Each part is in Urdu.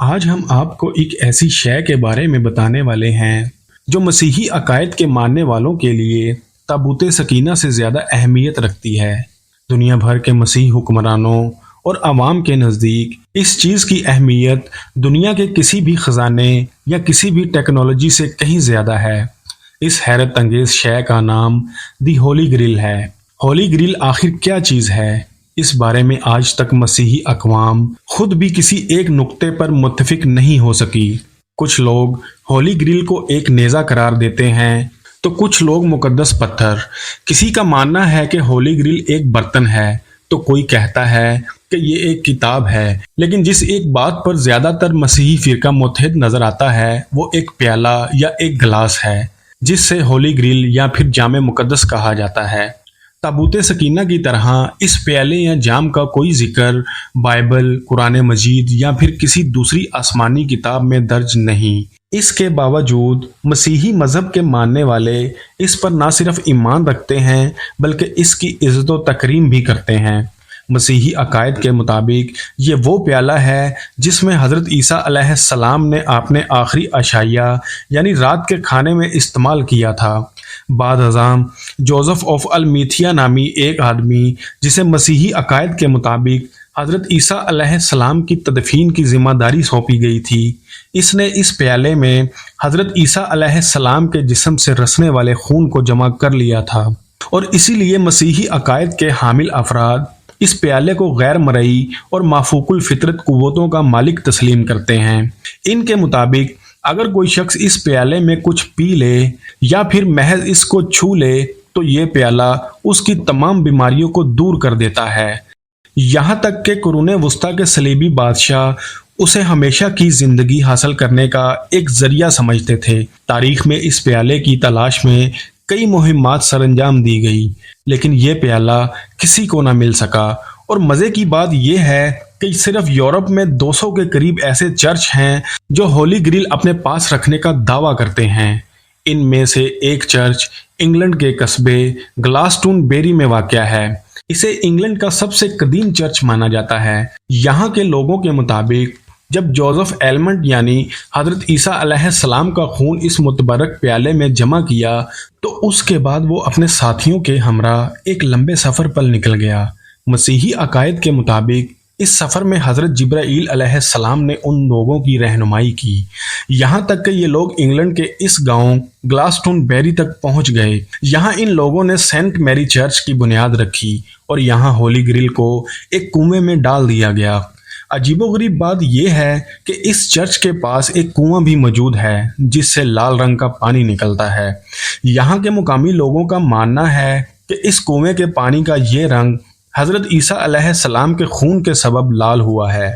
آج ہم آپ کو ایک ایسی شے کے بارے میں بتانے والے ہیں جو مسیحی عقائد کے ماننے والوں کے لیے تابوت سکینہ سے زیادہ اہمیت رکھتی ہے۔ دنیا بھر کے مسیحی حکمرانوں اور عوام کے نزدیک اس چیز کی اہمیت دنیا کے کسی بھی خزانے یا کسی بھی ٹیکنالوجی سے کہیں زیادہ ہے۔ اس حیرت انگیز شے کا نام دی ہولی گریل ہے۔ ہولی گریل آخر کیا چیز ہے؟ اس بارے میں آج تک مسیحی اقوام خود بھی کسی ایک نقطے پر متفق نہیں ہو سکی۔ کچھ لوگ ہولی گریل کو ایک نیزہ قرار دیتے ہیں تو کچھ لوگ مقدس پتھر۔ کسی کا ماننا ہے کہ ہولی گریل ایک برتن ہے تو کوئی کہتا ہے کہ یہ ایک کتاب ہے، لیکن جس ایک بات پر زیادہ تر مسیحی فرقہ متحد نظر آتا ہے وہ ایک پیالہ یا ایک گلاس ہے، جس سے ہولی گریل یا پھر جام مقدس کہا جاتا ہے۔ تابوت سکینہ کی طرح اس پیالے یا جام کا کوئی ذکر بائبل، قرآن مجید یا پھر کسی دوسری آسمانی کتاب میں درج نہیں۔ اس کے باوجود مسیحی مذہب کے ماننے والے اس پر نہ صرف ایمان رکھتے ہیں بلکہ اس کی عزت و تکریم بھی کرتے ہیں۔ مسیحی عقائد کے مطابق یہ وہ پیالہ ہے جس میں حضرت عیسیٰ علیہ السلام نے اپنے آخری عشائیہ یعنی رات کے کھانے میں استعمال کیا تھا۔ بعد ازاں جوزف آف المیتھیا نامی ایک آدمی جسے مسیحی عقائد کے مطابق حضرت عیسیٰ علیہ السلام کی تدفین کی ذمہ داری سونپی گئی تھی، اس نے اس پیالے میں حضرت عیسیٰ علیہ السلام کے جسم سے رسنے والے خون کو جمع کر لیا تھا، اور اسی لیے مسیحی عقائد کے حامل افراد اس پیالے کو غیر مرئی اور مافوق الفطرت قوتوں کا مالک تسلیم کرتے ہیں۔ ان کے مطابق اگر کوئی شخص اس پیالے میں کچھ پی لے یا پھر محض اس کو چھو لے تو یہ پیالہ اس کی تمام بیماریوں کو دور کر دیتا ہے، یہاں تک کہ قرون وسطیٰ کے صلیبی بادشاہ اسے ہمیشہ کی زندگی حاصل کرنے کا ایک ذریعہ سمجھتے تھے۔ تاریخ میں اس پیالے کی تلاش میں کئی مہمات سر انجام دی گئی، لیکن یہ پیالہ کسی کو نہ مل سکا، اور مزے کی بات یہ ہے کہ صرف یورپ میں 200 کے قریب ایسے چرچ ہیں جو ہولی گریل اپنے پاس رکھنے کا دعویٰ کرتے ہیں۔ ان میں سے ایک چرچ انگلینڈ کے قصبے گلاسٹون بیری میں واقع ہے۔ اسے انگلینڈ کا سب سے قدیم چرچ مانا جاتا ہے۔ یہاں کے لوگوں کے مطابق جب جوزف ایلمنٹ یعنی حضرت عیسیٰ علیہ السلام کا خون اس متبرک پیالے میں جمع کیا تو اس کے بعد وہ اپنے ساتھیوں کے ہمراہ ایک لمبے سفر پر نکل گیا۔ مسیحی عقائد کے مطابق اس سفر میں حضرت جبرائیل علیہ السلام نے ان لوگوں کی رہنمائی کی، یہاں تک کہ یہ لوگ انگلینڈ کے اس گاؤں گلاسٹون بیری تک پہنچ گئے۔ یہاں ان لوگوں نے سینٹ میری چرچ کی بنیاد رکھی اور یہاں ہولی گریل کو ایک کنویں میں ڈال دیا گیا۔ عجیب و غریب بات یہ ہے کہ اس چرچ کے پاس ایک کنواں بھی موجود ہے جس سے لال رنگ کا پانی نکلتا ہے۔ یہاں کے مقامی لوگوں کا ماننا ہے کہ اس کنویں کے پانی کا یہ رنگ حضرت عیسیٰ علیہ السلام کے خون کے سبب لال ہوا ہے۔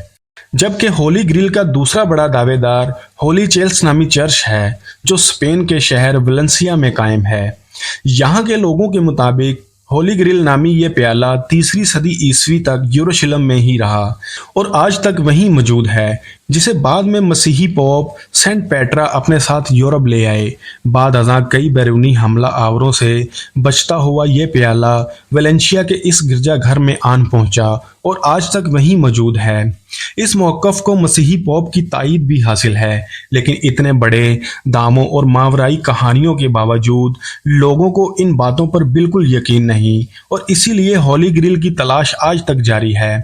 جبکہ ہولی گریل کا دوسرا بڑا دعوے دار ہولی چیلس نامی چرچ ہے جو اسپین کے شہر ویلنسیا میں قائم ہے۔ یہاں کے لوگوں کے مطابق ہولی گریل نامی یہ پیالہ 3 صدی عیسوی تک یروشلم میں ہی رہا اور آج تک وہیں موجود ہے، جسے بعد میں مسیحی پوپ سینٹ پیٹرا اپنے ساتھ یورپ لے آئے۔ بعد ازاں کئی بیرونی حملہ آوروں سے بچتا ہوا یہ پیالہ ویلنسیا کے اس گرجا گھر میں آن پہنچا اور آج تک وہیں موجود ہے۔ اس موقف کو مسیحی پوپ کی تائید بھی حاصل ہے، لیکن اتنے بڑے داموں اور ماورائی کہانیوں کے باوجود لوگوں کو ان باتوں پر بالکل یقین نہیں، اور اسی لیے ہولی گریل کی تلاش آج تک جاری ہے۔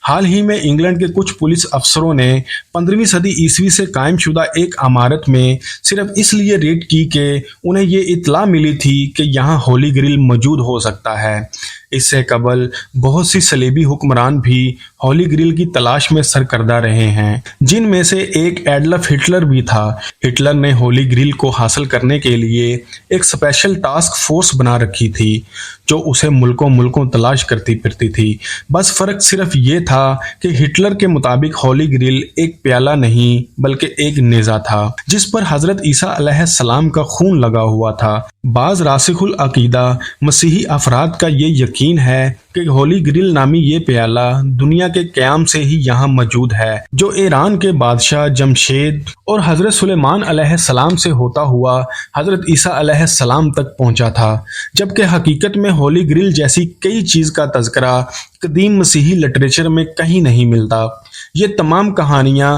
حال ہی میں انگلینڈ کے کچھ پولیس افسروں نے 15ویں صدی عیسوی سے قائم شدہ ایک عمارت میں صرف اس لیے ریڈ کی کہ انہیں یہ اطلاع ملی تھی کہ یہاں ہولی گریل موجود ہو سکتا ہے۔ اس سے قبل بہت سی صلیبی حکمران بھی ہولی گریل کی تلاش میں سرکردہ رہے ہیں، جن میں سے ایک ایڈلف ہٹلر بھی تھا۔ ہٹلر نے ہولی گریل کو حاصل کرنے کے لیے ایک اسپیشل ٹاسک فورس بنا رکھی تھی جو اسے ملکوں تلاش کرتی پھرتی تھی۔ بس فرق صرف یہ تھا کہ ہٹلر کے مطابق ہولی گریل ایک پیالہ نہیں بلکہ ایک نیزہ تھا جس پر حضرت عیسیٰ علیہ السلام کا خون لگا ہوا تھا۔ بعض راسخ العقیدہ مسیحی افراد کا یہ یقین ہے کہ ہولی گریل نامی یہ پیالہ دنیا کے قیام سے ہی یہاں موجود ہے، جو ایران کے بادشاہ جمشید اور حضرت سلیمان علیہ السلام سے ہوتا ہوا حضرت عیسیٰ علیہ السلام تک پہنچا تھا۔ جبکہ حقیقت میں ہولی گریل جیسی کئی چیز کا تذکرہ قدیم مسیحی لٹریچر میں کہیں نہیں ملتا۔ یہ تمام کہانیاں